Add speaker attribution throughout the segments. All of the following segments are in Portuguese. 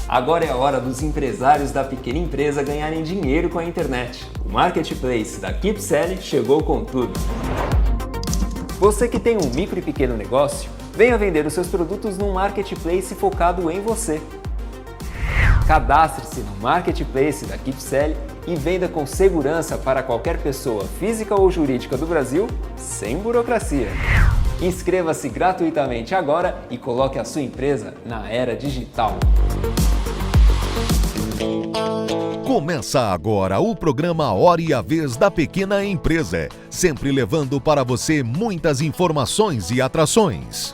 Speaker 1: Agora é a hora dos empresários da pequena empresa ganharem dinheiro com a internet. O Marketplace da KeepSell chegou com tudo. Você que tem um micro e pequeno negócio, venha vender os seus produtos num Marketplace focado em você. Cadastre-se no Marketplace da KeepSell e venda com segurança para qualquer pessoa física ou jurídica do Brasil, sem burocracia. Inscreva-se gratuitamente agora e coloque a sua empresa na era digital.
Speaker 2: Começa agora o programa Hora e a Vez da Pequena Empresa, sempre levando para você muitas informações e atrações.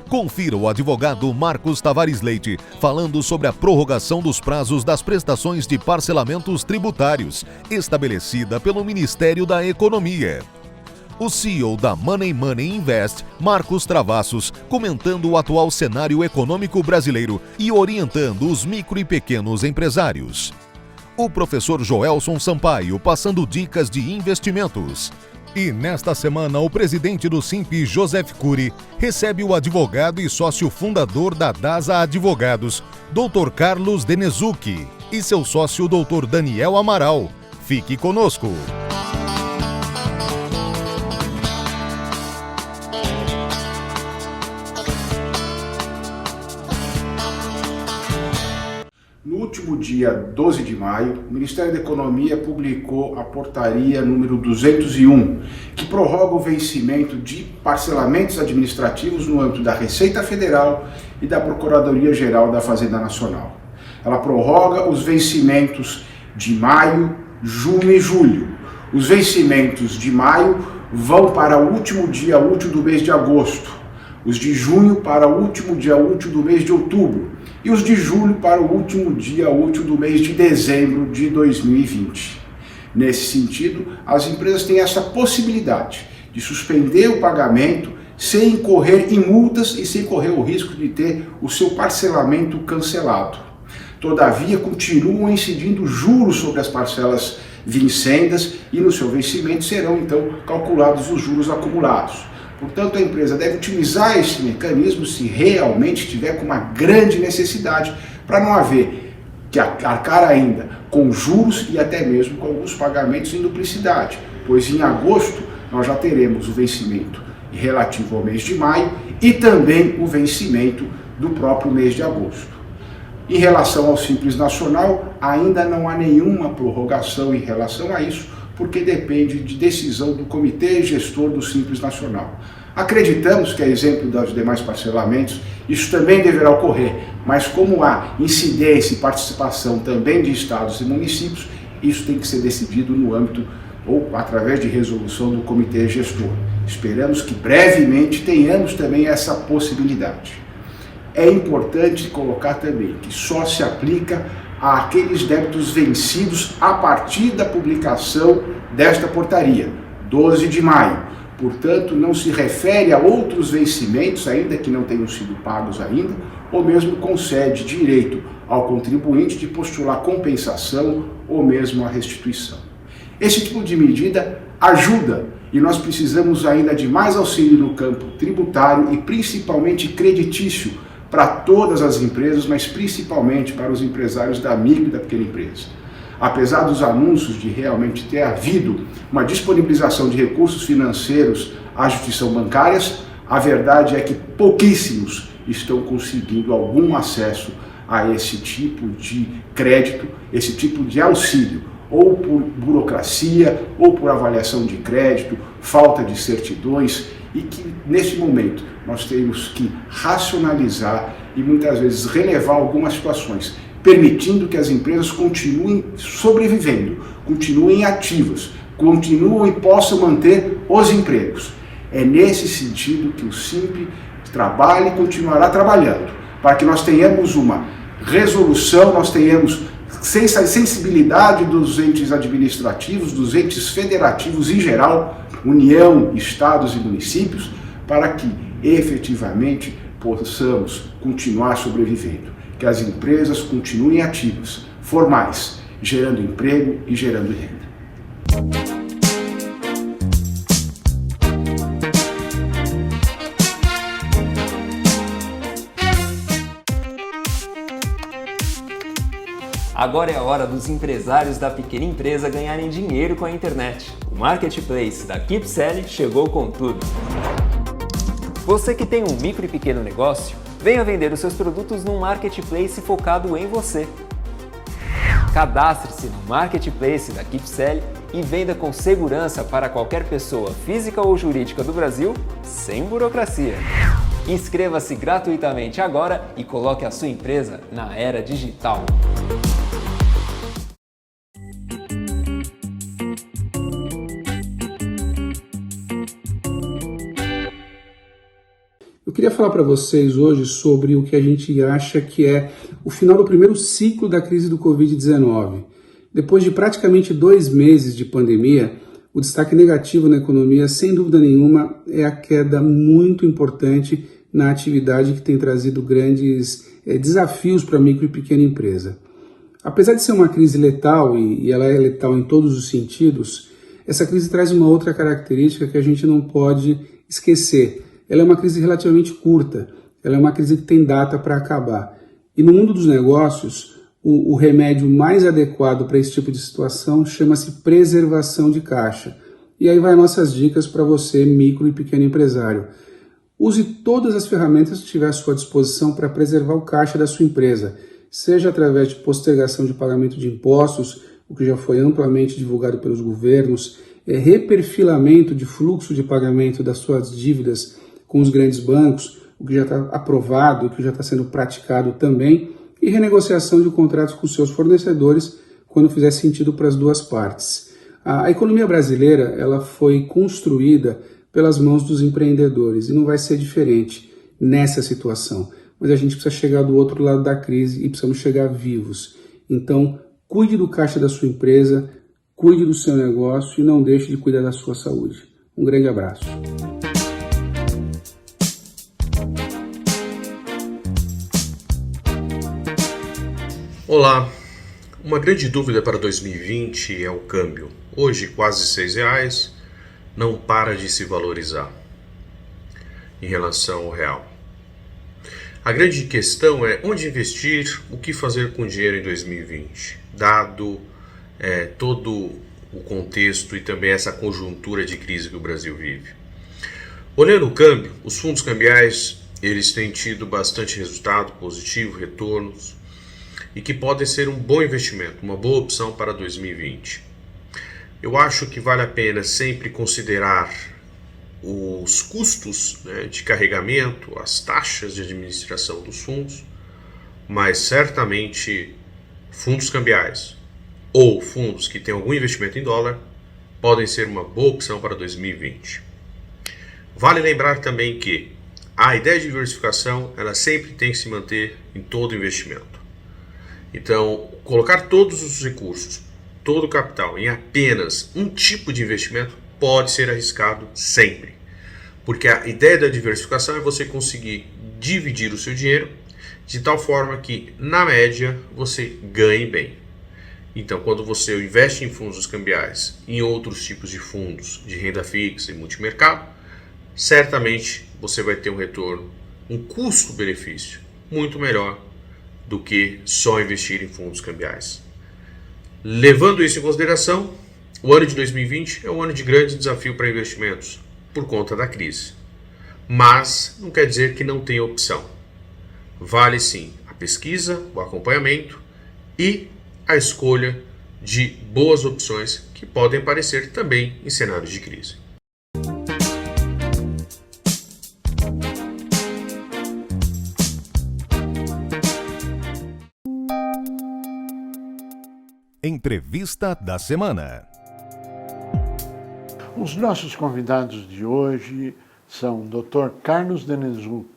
Speaker 2: Confira o advogado Marcos Tavares Leite falando sobre a prorrogação dos prazos das prestações de parcelamentos tributários, estabelecida pelo Ministério da Economia. O CEO da Money Invest, Marcos Travassos, comentando o atual cenário econômico brasileiro e orientando os micro e pequenos empresários. O professor Joelson Sampaio passando dicas de investimentos. E nesta semana, o presidente do Simp, Joseph Cury, recebe o advogado e sócio fundador da DASA Advogados, Dr. Carlos Denezucchi, e seu sócio, Dr. Daniel Amaral. Fique conosco!
Speaker 3: No último dia 12 de maio, o Ministério da Economia publicou a portaria número 201, que prorroga o vencimento de parcelamentos administrativos no âmbito da Receita Federal e da Procuradoria-Geral da Fazenda Nacional. Ela prorroga os vencimentos de maio, junho e julho. Os vencimentos de maio vão para o último dia útil do mês de agosto, os de junho para o último dia útil do mês de outubro e os de julho para o último dia útil do mês de dezembro de 2020. Nesse sentido, as empresas têm essa possibilidade de suspender o pagamento sem incorrer em multas e sem correr o risco de ter o seu parcelamento cancelado. Todavia, continuam incidindo juros sobre as parcelas vincendas e no seu vencimento serão então calculados os juros acumulados. Portanto, a empresa deve utilizar esse mecanismo se realmente estiver com uma grande necessidade, para não haver que arcar ainda com juros e até mesmo com alguns pagamentos em duplicidade, pois em agosto nós já teremos o vencimento relativo ao mês de maio e também o vencimento do próprio mês de agosto. Em relação ao Simples Nacional, ainda não há nenhuma prorrogação em relação a isso, porque depende de decisão do Comitê Gestor do Simples Nacional. Acreditamos que, a exemplo dos demais parcelamentos, isso também deverá ocorrer, mas como há incidência e participação também de estados e municípios, isso tem que ser decidido no âmbito ou através de resolução do Comitê Gestor. Esperamos que brevemente tenhamos também essa possibilidade. É importante colocar também que só se aplica àqueles débitos vencidos a partir da publicação desta portaria, 12 de maio. Portanto, não se refere a outros vencimentos, ainda que não tenham sido pagos ainda, ou mesmo concede direito ao contribuinte de postular compensação ou mesmo a restituição. Esse tipo de medida ajuda e nós precisamos ainda de mais auxílio no campo tributário e principalmente creditício para todas as empresas, mas principalmente para os empresários da micro e da pequena empresa. Apesar dos anúncios de realmente ter havido uma disponibilização de recursos financeiros às instituições bancárias, a verdade é que pouquíssimos estão conseguindo algum acesso a esse tipo de crédito, esse tipo de auxílio, ou por burocracia, ou por avaliação de crédito, falta de certidões, e que nesse momento nós temos que racionalizar e muitas vezes relevar algumas situações, permitindo que as empresas continuem sobrevivendo, continuem ativas, continuem e possam manter os empregos. É nesse sentido que o Simp trabalha e continuará trabalhando, para que nós tenhamos uma resolução, nós tenhamos sensibilidade dos entes administrativos, dos entes federativos em geral, União, estados e municípios, para que efetivamente possamos continuar sobrevivendo, que as empresas continuem ativas, formais, gerando emprego e gerando renda.
Speaker 1: Agora é a hora dos empresários da pequena empresa ganharem dinheiro com a internet. O Marketplace da KeepSell chegou com tudo. Você que tem um micro e pequeno negócio, venha vender os seus produtos num Marketplace focado em você. Cadastre-se no Marketplace da KeepSell e venda com segurança para qualquer pessoa física ou jurídica do Brasil, sem burocracia. Inscreva-se gratuitamente agora e coloque a sua empresa na era digital.
Speaker 4: Eu queria falar para vocês hoje sobre o que a gente acha que é o final do primeiro ciclo da crise do Covid-19. Depois de praticamente 2 meses de pandemia, o destaque negativo na economia, sem dúvida nenhuma, é a queda muito importante na atividade que tem trazido grandes desafios para a micro e pequena empresa. Apesar de ser uma crise letal, e ela é letal em todos os sentidos, essa crise traz uma outra característica que a gente não pode esquecer. Ela é uma crise relativamente curta, ela é uma crise que tem data para acabar. E no mundo dos negócios, o remédio mais adequado para esse tipo de situação chama-se preservação de caixa. E aí vai nossas dicas para você, micro e pequeno empresário. Use todas as ferramentas que tiver à sua disposição para preservar o caixa da sua empresa, seja através de postergação de pagamento de impostos, o que já foi amplamente divulgado pelos governos, reperfilamento de fluxo de pagamento das suas dívidas com os grandes bancos, o que já está aprovado, o que já está sendo praticado também, e renegociação de contratos com seus fornecedores quando fizer sentido para as duas partes. A economia brasileira ela foi construída pelas mãos dos empreendedores e não vai ser diferente nessa situação. Mas a gente precisa chegar do outro lado da crise e precisamos chegar vivos. Então, cuide do caixa da sua empresa, cuide do seu negócio e não deixe de cuidar da sua saúde. Um grande abraço.
Speaker 5: Olá, uma grande dúvida para 2020 é o câmbio. Hoje quase R$6, não para de se valorizar em relação ao real. A grande questão é onde investir, o que fazer com o dinheiro em 2020, dado todo o contexto e também essa conjuntura de crise que o Brasil vive. Olhando o câmbio, os fundos cambiais eles têm tido bastante resultado positivo, retornos, e que podem ser um bom investimento, uma boa opção para 2020. Eu acho que vale a pena sempre considerar os custos de carregamento, as taxas de administração dos fundos, mas certamente fundos cambiais ou fundos que têm algum investimento em dólar podem ser uma boa opção para 2020. Vale lembrar também que a ideia de diversificação ela sempre tem que se manter em todo investimento. Então, colocar todos os recursos, todo o capital em apenas um tipo de investimento pode ser arriscado sempre. Porque a ideia da diversificação é você conseguir dividir o seu dinheiro de tal forma que, na média, você ganhe bem. Então, quando você investe em fundos cambiais, em outros tipos de fundos de renda fixa e multimercado, certamente você vai ter um retorno, um custo-benefício muito melhor do que só investir em fundos cambiais. Levando isso em consideração, o ano de 2020 é um ano de grande desafio para investimentos, por conta da crise. Mas não quer dizer que não tenha opção. Vale sim a pesquisa, o acompanhamento e a escolha de boas opções que podem aparecer também em cenários de crise.
Speaker 2: Entrevista da semana.
Speaker 6: Os nossos convidados de hoje são o Dr. Carlos Denezuk,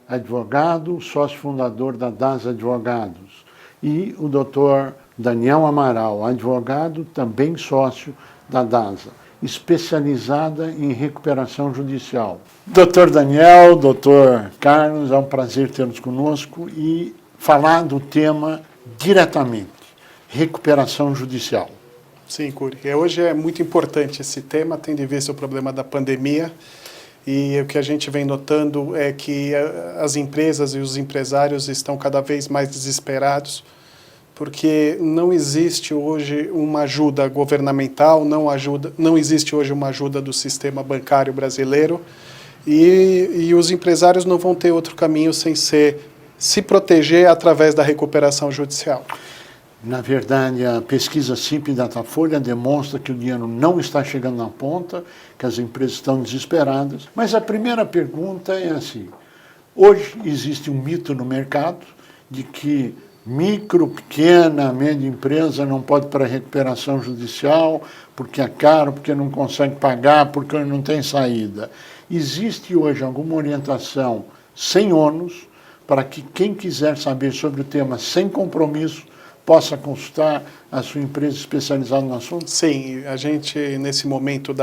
Speaker 6: advogado, sócio fundador da DAS Advogados, e o Dr. Daniel Amaral, advogado, também sócio da DASA, especializada em recuperação judicial. Dr. Daniel, Dr. Carlos, é um prazer tê-los conosco e falar do tema diretamente, recuperação judicial.
Speaker 7: Sim, Curi. Hoje é muito importante esse tema, tendo em vista o problema da pandemia, e o que a gente vem notando é que as empresas e os empresários estão cada vez mais desesperados porque não existe hoje uma ajuda governamental, não existe hoje uma ajuda do sistema bancário brasileiro, e os empresários não vão ter outro caminho sem se proteger através da recuperação judicial.
Speaker 6: Na verdade, a pesquisa Simples Datafolha demonstra que o dinheiro não está chegando na ponta, que as empresas estão desesperadas. Mas a primeira pergunta é assim: hoje existe um mito no mercado de que micro, pequena, média empresa não pode ir para a recuperação judicial porque é caro, porque não consegue pagar, porque não tem saída. Existe hoje alguma orientação sem ônus para que quem quiser saber sobre o tema sem compromisso possa consultar a sua empresa especializada no assunto?
Speaker 7: Sim, a gente, nesse momento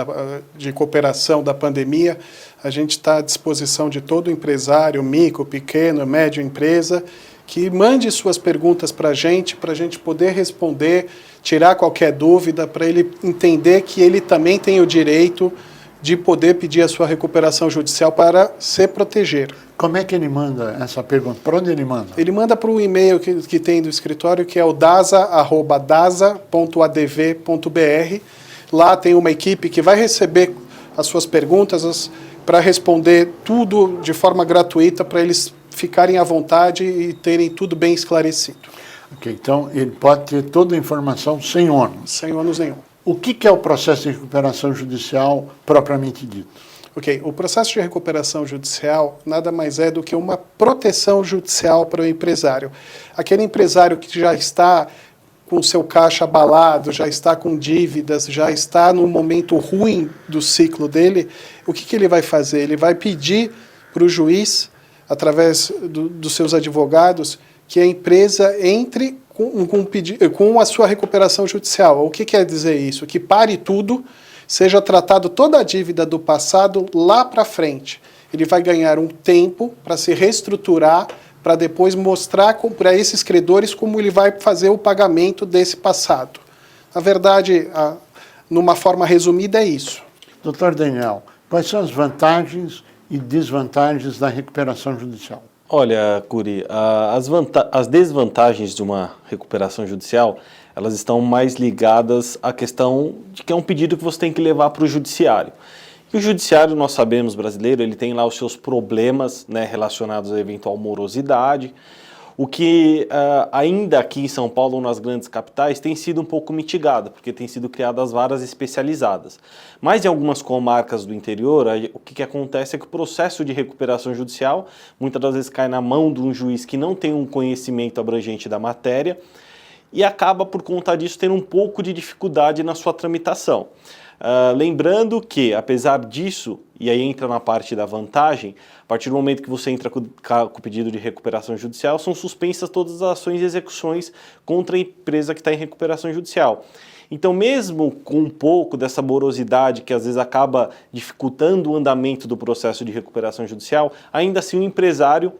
Speaker 7: de cooperação da pandemia, a gente está à disposição de todo empresário, micro, pequeno, médio empresa, que mande suas perguntas para a gente poder responder, tirar qualquer dúvida, para ele entender que ele também tem o direito de poder pedir a sua recuperação judicial para se proteger.
Speaker 6: Como é que ele manda essa pergunta? Para onde ele manda?
Speaker 7: Ele manda para o e-mail que tem do escritório, que é o dasa@dasa.adv.br. Lá tem uma equipe que vai receber as suas perguntas para responder tudo de forma gratuita, para eles ficarem à vontade e terem tudo bem esclarecido.
Speaker 6: Ok, então ele pode ter toda a informação sem ônus.
Speaker 7: Sem ônus nenhum.
Speaker 6: O que é o processo de recuperação judicial propriamente dito?
Speaker 7: Ok, o processo de recuperação judicial nada mais é do que uma proteção judicial para o empresário. Aquele empresário que já está com o seu caixa abalado, já está com dívidas, já está num momento ruim do ciclo dele, o que ele vai fazer? Ele vai pedir para o juiz, através dos seus advogados, que a empresa entre com a sua recuperação judicial. O que quer dizer isso? Que pare tudo, seja tratado toda a dívida do passado lá para frente. Ele vai ganhar um tempo para se reestruturar, para depois mostrar para esses credores como ele vai fazer o pagamento desse passado. Na verdade, numa forma resumida, é isso.
Speaker 6: Doutor Daniel, quais são as vantagens e desvantagens da recuperação judicial?
Speaker 8: Olha, Curi, as desvantagens de uma recuperação judicial, elas estão mais ligadas à questão de que é um pedido que você tem que levar para o judiciário. E o judiciário, nós sabemos, brasileiro, ele tem lá os seus problemas, né, relacionados à eventual morosidade, o que ainda aqui em São Paulo ou nas grandes capitais tem sido um pouco mitigado, porque tem sido criadas varas especializadas. Mas em algumas comarcas do interior, o que acontece é que o processo de recuperação judicial muitas das vezes cai na mão de um juiz que não tem um conhecimento abrangente da matéria e acaba, por conta disso, tendo um pouco de dificuldade na sua tramitação. Lembrando que, apesar disso, e aí entra na parte da vantagem, a partir do momento que você entra com o pedido de recuperação judicial, são suspensas todas as ações e execuções contra a empresa que está em recuperação judicial. Então, mesmo com um pouco dessa morosidade que às vezes acaba dificultando o andamento do processo de recuperação judicial, ainda assim o empresário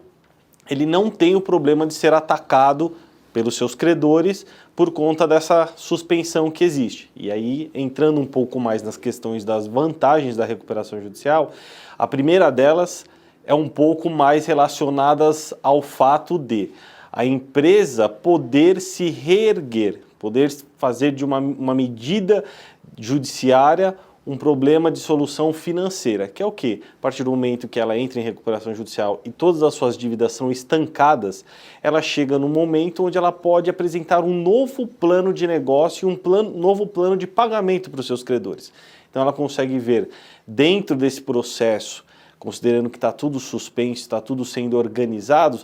Speaker 8: ele não tem o problema de ser atacado pelos seus credores por conta dessa suspensão que existe. E aí, entrando um pouco mais nas questões das vantagens da recuperação judicial, a primeira delas é um pouco mais relacionadas ao fato de a empresa poder se reerguer, poder fazer de uma medida judiciária um problema de solução financeira, que é o quê? A partir do momento que ela entra em recuperação judicial e todas as suas dívidas são estancadas, ela chega no momento onde ela pode apresentar um novo plano de negócio e novo plano de pagamento para os seus credores. Então ela consegue ver dentro desse processo, considerando que está tudo suspenso, está tudo sendo organizado,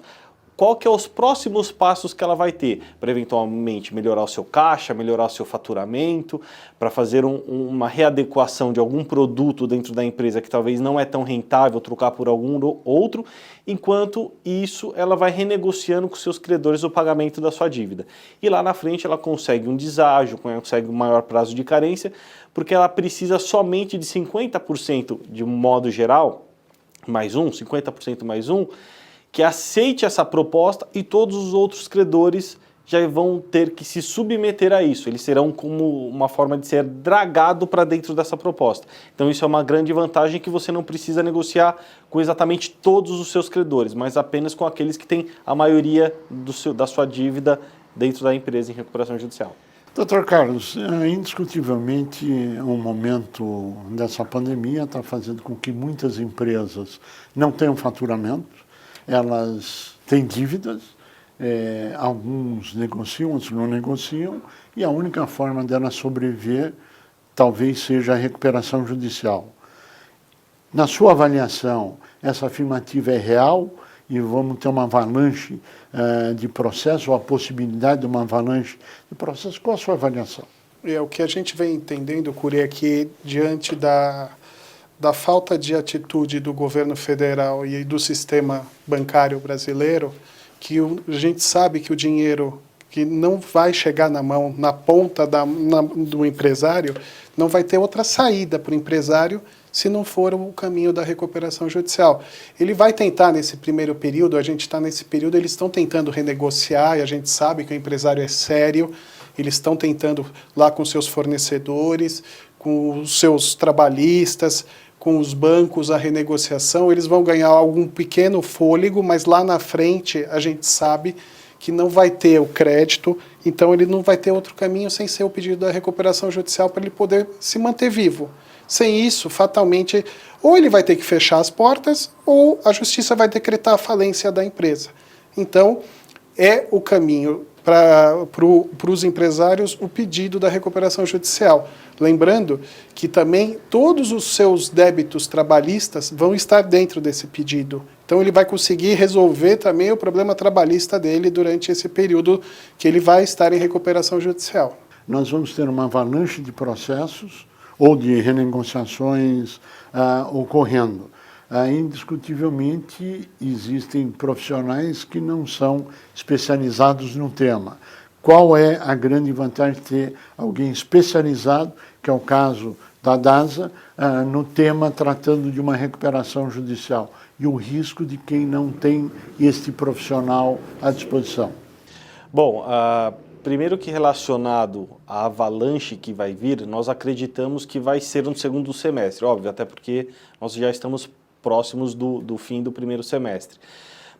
Speaker 8: qual que é os próximos passos que ela vai ter para eventualmente melhorar o seu caixa, melhorar o seu faturamento, para fazer uma readequação de algum produto dentro da empresa que talvez não é tão rentável, trocar por algum outro, enquanto isso ela vai renegociando com seus credores o pagamento da sua dívida. E lá na frente ela consegue um deságio, consegue um maior prazo de carência, porque ela precisa somente de 50% de um modo geral, mais um, 50% mais um, que aceite essa proposta e todos os outros credores já vão ter que se submeter a isso. Eles serão como uma forma de ser dragado para dentro dessa proposta. Então isso é uma grande vantagem, que você não precisa negociar com exatamente todos os seus credores, mas apenas com aqueles que têm a maioria da sua dívida dentro da empresa em recuperação judicial.
Speaker 6: Doutor Carlos, indiscutivelmente o momento dessa pandemia está fazendo com que muitas empresas não tenham faturamento, elas têm dívidas, alguns negociam, outros não negociam, e a única forma delas sobreviver talvez seja a recuperação judicial. Na sua avaliação, essa afirmativa é real e vamos ter uma avalanche de processo, ou a possibilidade de uma avalanche de processo? Qual a sua avaliação?
Speaker 7: O que a gente vem entendendo, Curi, é que diante da falta de atitude do governo federal e do sistema bancário brasileiro, que a gente sabe que o dinheiro que não vai chegar na mão, na ponta do empresário, não vai ter outra saída para o empresário se não for o caminho da recuperação judicial. Ele vai tentar, nesse primeiro período, a gente está nesse período, eles estão tentando renegociar, e a gente sabe que o empresário é sério, eles estão tentando lá com seus fornecedores, com os seus trabalhistas, com os bancos, a renegociação, eles vão ganhar algum pequeno fôlego, mas lá na frente a gente sabe que não vai ter o crédito, então ele não vai ter outro caminho sem ser o pedido da recuperação judicial para ele poder se manter vivo. Sem isso, fatalmente, ou ele vai ter que fechar as portas, ou a justiça vai decretar a falência da empresa. Então, é o caminho para os empresários o pedido da recuperação judicial. Lembrando que também todos os seus débitos trabalhistas vão estar dentro desse pedido. Então, ele vai conseguir resolver também o problema trabalhista dele durante esse período que ele vai estar em recuperação judicial.
Speaker 6: Nós vamos ter uma avalanche de processos ou de renegociações ocorrendo. Indiscutivelmente, existem profissionais que não são especializados no tema. Qual é a grande vantagem de ter alguém especializado, que é o caso da DASA, no tema tratando de uma recuperação judicial, e o risco de quem não tem este profissional à disposição?
Speaker 8: Bom, primeiro que relacionado à avalanche que vai vir, nós acreditamos que vai ser no segundo semestre, óbvio, até porque nós já estamos próximos do fim do primeiro semestre.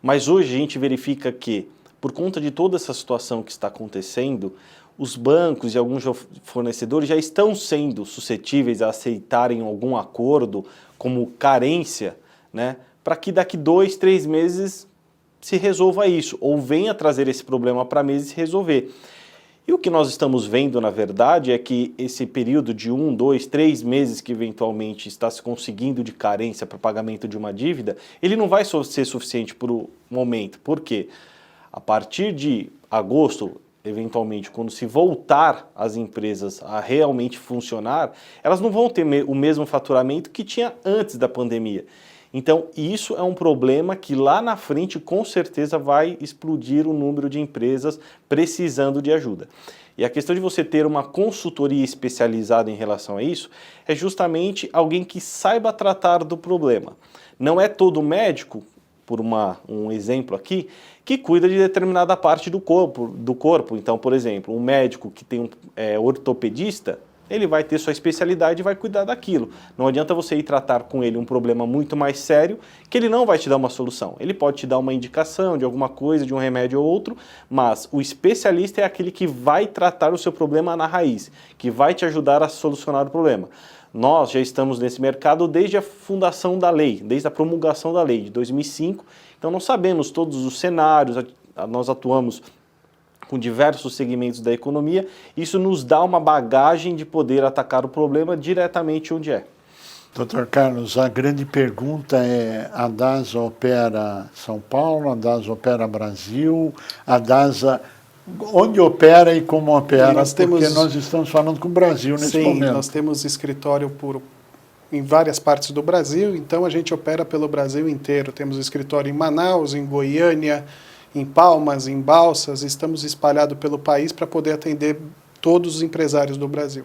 Speaker 8: Mas hoje a gente verifica que, por conta de toda essa situação que está acontecendo, os bancos e alguns fornecedores já estão sendo suscetíveis a aceitarem algum acordo como carência, né, para que daqui 2, 3 meses se resolva isso, ou venha trazer esse problema para a mesa e se resolver. E o que nós estamos vendo, na verdade, é que esse período de 1, 2, 3 meses que eventualmente está se conseguindo de carência para pagamento de uma dívida, ele não vai ser suficiente por um momento. Por quê? A partir de agosto, eventualmente, quando se voltar as empresas a realmente funcionar, elas não vão ter o mesmo faturamento que tinha antes da pandemia. Então, isso é um problema que lá na frente, com certeza, vai explodir o número de empresas precisando de ajuda. E a questão de você ter uma consultoria especializada em relação a isso é justamente alguém que saiba tratar do problema. Não é todo médico, por um exemplo aqui, que cuida de determinada parte do corpo. Então, por exemplo, um médico que tem ortopedista, ele vai ter sua especialidade e vai cuidar daquilo. Não adianta você ir tratar com ele um problema muito mais sério, que ele não vai te dar uma solução. Ele pode te dar uma indicação de alguma coisa, de um remédio ou outro, mas o especialista é aquele que vai tratar o seu problema na raiz, que vai te ajudar a solucionar o problema. Nós já estamos nesse mercado desde a fundação da lei, desde a promulgação da lei de 2005, então nós sabemos todos os cenários, nós atuamos com diversos segmentos da economia, isso nos dá uma bagagem de poder atacar o problema diretamente onde é.
Speaker 6: Doutor Carlos, a grande pergunta é: a DASA opera São Paulo, a DASA opera Brasil, a DASA onde opera e como opera? Porque nós estamos falando com o Brasil nesse momento. Sim,
Speaker 7: nós temos escritório em várias partes do Brasil, então a gente opera pelo Brasil inteiro. Temos escritório em Manaus, em Goiânia, em Palmas, em Balsas, estamos espalhados pelo país para poder atender todos os empresários do Brasil.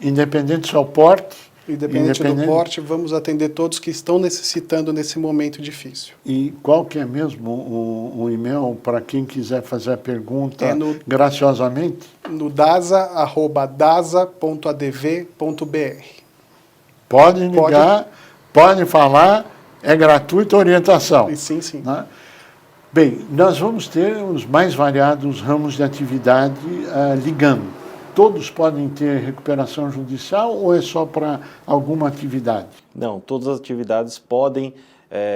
Speaker 6: Independente do seu porte?
Speaker 7: Independente do porte, vamos atender todos que estão necessitando nesse momento difícil.
Speaker 6: E qual que é mesmo o e-mail para quem quiser fazer a pergunta graciosamente?
Speaker 7: No dasa@dasa.adv.br.
Speaker 6: Pode ligar, pode falar, é gratuita a orientação.
Speaker 7: Sim, sim.
Speaker 6: Né? Bem, nós vamos ter os mais variados ramos de atividade ligando. Todos podem ter recuperação judicial ou é só para alguma atividade?
Speaker 8: Não, todas as atividades podem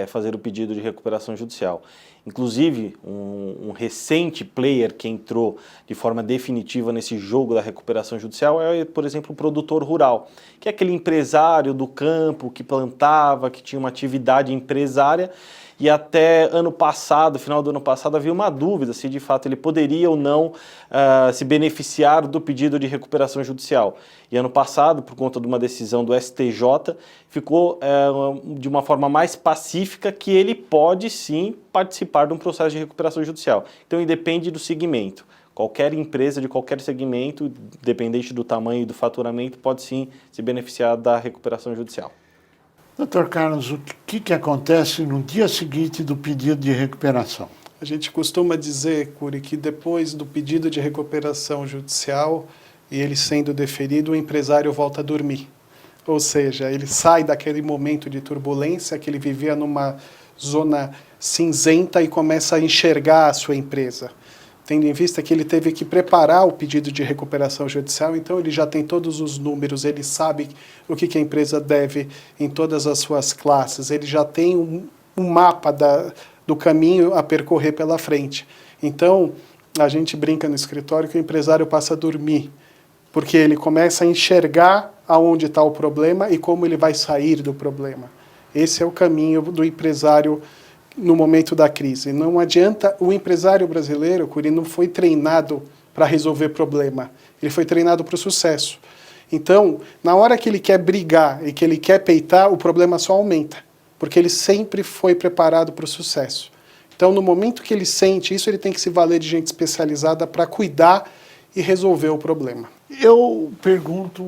Speaker 8: fazer o pedido de recuperação judicial. Inclusive, um recente player que entrou de forma definitiva nesse jogo da recuperação judicial é, por exemplo, o produtor rural, que é aquele empresário do campo que plantava, que tinha uma atividade empresária, e até ano passado, final do ano passado, havia uma dúvida se de fato ele poderia ou não se beneficiar do pedido de recuperação judicial. E ano passado, por conta de uma decisão do STJ, ficou de uma forma mais pacífica que ele pode sim participar de um processo de recuperação judicial. Então independe do segmento. Qualquer empresa de qualquer segmento, dependente do tamanho e do faturamento, pode sim se beneficiar da recuperação judicial.
Speaker 6: Doutor Carlos, o que acontece no dia seguinte do pedido de recuperação?
Speaker 7: A gente costuma dizer, Cury, que depois do pedido de recuperação judicial e ele sendo deferido, o empresário volta a dormir. Ou seja, ele sai daquele momento de turbulência que ele vivia numa zona cinzenta e começa a enxergar a sua empresa. Tendo em vista que ele teve que preparar o pedido de recuperação judicial, então ele já tem todos os números, ele sabe o que a empresa deve em todas as suas classes, ele já tem um mapa do caminho a percorrer pela frente. Então, a gente brinca no escritório que o empresário passa a dormir, porque ele começa a enxergar aonde está o problema e como ele vai sair do problema. Esse é o caminho do empresário no momento da crise. Não adianta, o empresário brasileiro, Cury, não foi treinado para resolver problema, ele foi treinado para o sucesso. Então, na hora que ele quer brigar e que ele quer peitar, o problema só aumenta, porque ele sempre foi preparado para o sucesso. Então, no momento que ele sente isso, ele tem que se valer de gente especializada para cuidar e resolver o problema.
Speaker 6: Eu pergunto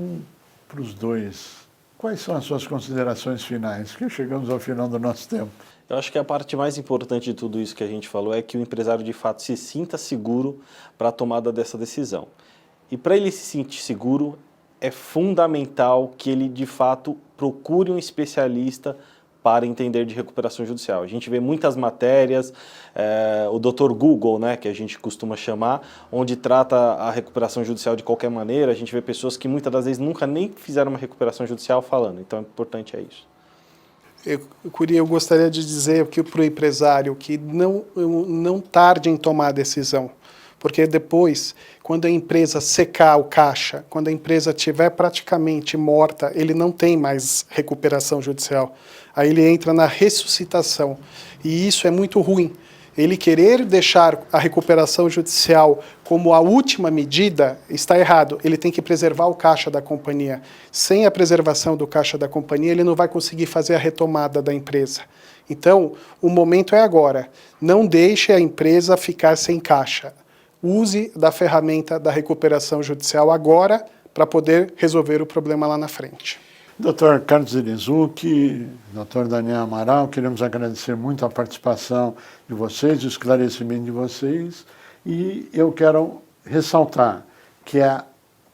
Speaker 6: para os dois, quais são as suas considerações finais? Que chegamos ao final do nosso tempo.
Speaker 8: Eu acho que a parte mais importante de tudo isso que a gente falou é que o empresário de fato se sinta seguro para a tomada dessa decisão. E para ele se sentir seguro, é fundamental que ele de fato procure um especialista para entender de recuperação judicial. A gente vê muitas matérias, o Dr. Google, né, que a gente costuma chamar, onde trata a recuperação judicial de qualquer maneira. A gente vê pessoas que muitas das vezes nunca nem fizeram uma recuperação judicial falando. Então, o importante é isso.
Speaker 7: Eu gostaria de dizer que para o empresário que não tarde em tomar a decisão, porque depois, quando a empresa secar o caixa, quando a empresa estiver praticamente morta, ele não tem mais recuperação judicial. Aí ele entra na ressuscitação, e isso é muito ruim. Ele querer deixar a recuperação judicial como a última medida está errado. Ele tem que preservar o caixa da companhia. Sem a preservação do caixa da companhia, ele não vai conseguir fazer a retomada da empresa. Então, o momento é agora. Não deixe a empresa ficar sem caixa. Use da ferramenta da recuperação judicial agora para poder resolver o problema lá na frente.
Speaker 6: Dr. Carlos Denezucchi, Dr. Daniel Amaral, queremos agradecer muito a participação de vocês, o esclarecimento de vocês, e eu quero ressaltar que é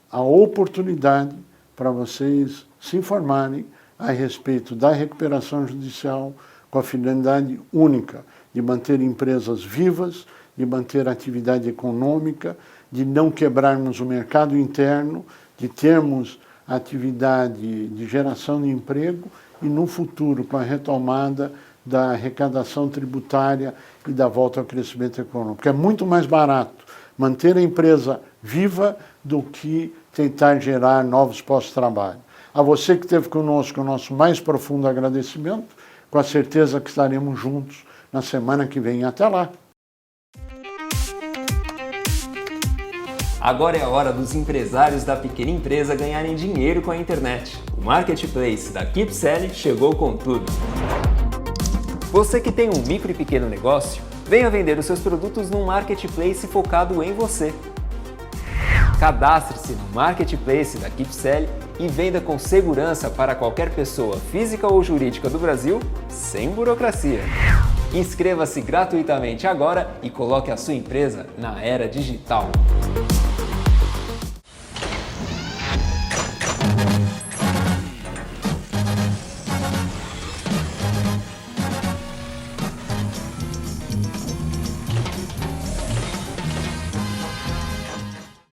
Speaker 6: a oportunidade para vocês se informarem a respeito da recuperação judicial com a finalidade única de manter empresas vivas, de manter a atividade econômica, de não quebrarmos o mercado interno, de termos atividade de geração de emprego e no futuro com a retomada da arrecadação tributária e da volta ao crescimento econômico. É muito mais barato manter a empresa viva do que tentar gerar novos postos de trabalho. A você que esteve conosco, o nosso mais profundo agradecimento, com a certeza que estaremos juntos na semana que vem. Até lá!
Speaker 1: Agora é a hora dos empresários da pequena empresa ganharem dinheiro com a internet. O Marketplace da KeepSell chegou com tudo. Você que tem um micro e pequeno negócio, venha vender os seus produtos num Marketplace focado em você. Cadastre-se no Marketplace da KeepSell e venda com segurança para qualquer pessoa física ou jurídica do Brasil, sem burocracia. Inscreva-se gratuitamente agora e coloque a sua empresa na era digital.